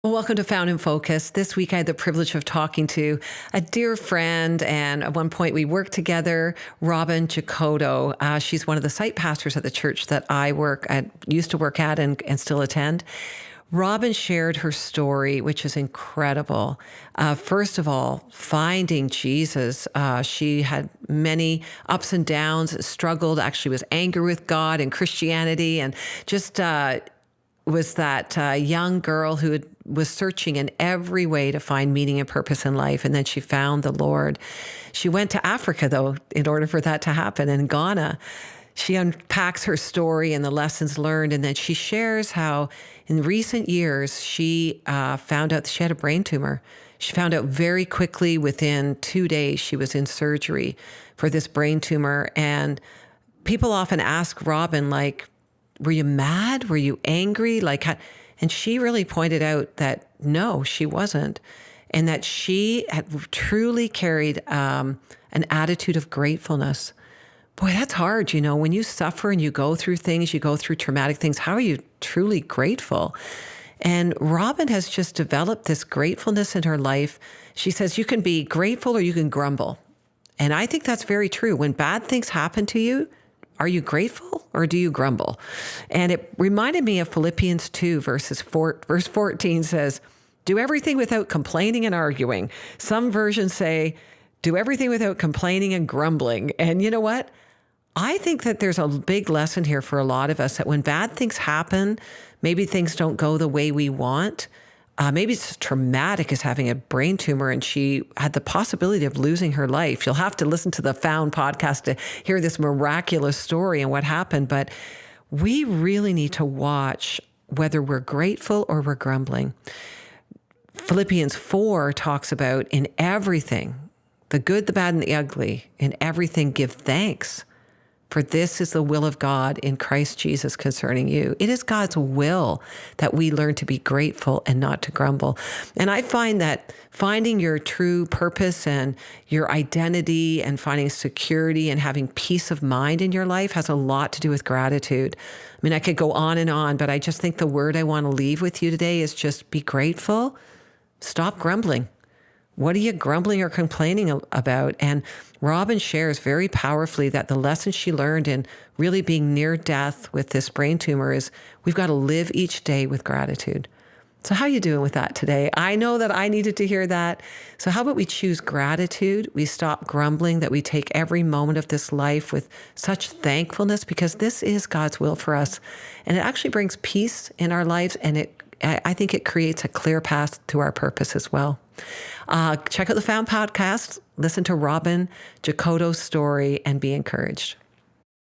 Well, welcome to Found in Focus. This week I had the privilege of talking to a dear friend, and at one point we worked together, Robin Djokoto. She's one of the site pastors at the church that I used to work at and still attend. Robin shared her story, which is incredible. First of all, finding Jesus. She had many ups and downs, struggled, actually was angry with God and Christianity, and just was that young girl who was searching in every way to find meaning and purpose in life. And then she found the Lord. She went to Africa, though, in order for that to happen, in Ghana. She unpacks her story and the lessons learned. And then she shares how in recent years, she found out that she had a brain tumor. She found out very quickly, within 2 days, she was in surgery for this brain tumor. And people often ask Robin, like, were you mad? Were you angry? And she really pointed out that no, she wasn't. And that she had truly carried an attitude of gratefulness. Boy, that's hard. You know, when you suffer and you go through things, you go through traumatic things, how are you truly grateful? And Robin has just developed this gratefulness in her life. She says you can be grateful or you can grumble. And I think that's very true. When bad things happen to you, are you grateful or do you grumble? And it reminded me of Philippians 2, verse 14 says, do everything without complaining and arguing. Some versions say, do everything without complaining and grumbling. And you know what? I think that there's a big lesson here for a lot of us that when bad things happen, maybe things don't go the way we want. Maybe it's as traumatic as having a brain tumor and she had the possibility of losing her life. You'll have to listen to the Found podcast to hear this miraculous story and what happened. But we really need to watch whether we're grateful or we're grumbling. Philippians 4 talks about in everything, the good, the bad, and the ugly, in everything give thanks. For this is the will of God in Christ Jesus concerning you. It is God's will that we learn to be grateful and not to grumble. And I find that finding your true purpose and your identity and finding security and having peace of mind in your life has a lot to do with gratitude. I mean, I could go on, but I just think the word I want to leave with you today is just be grateful. Stop grumbling. What are you grumbling or complaining about? And Robin shares very powerfully that the lesson she learned in really being near death with this brain tumor is we've got to live each day with gratitude. So how are you doing with that today? I know that I needed to hear that. So how about we choose gratitude? We stop grumbling, that we take every moment of this life with such thankfulness because this is God's will for us. And it actually brings peace in our lives, and I think it creates a clear path to our purpose as well. Check out the Found podcast, listen to Robin Djokoto's story, and be encouraged.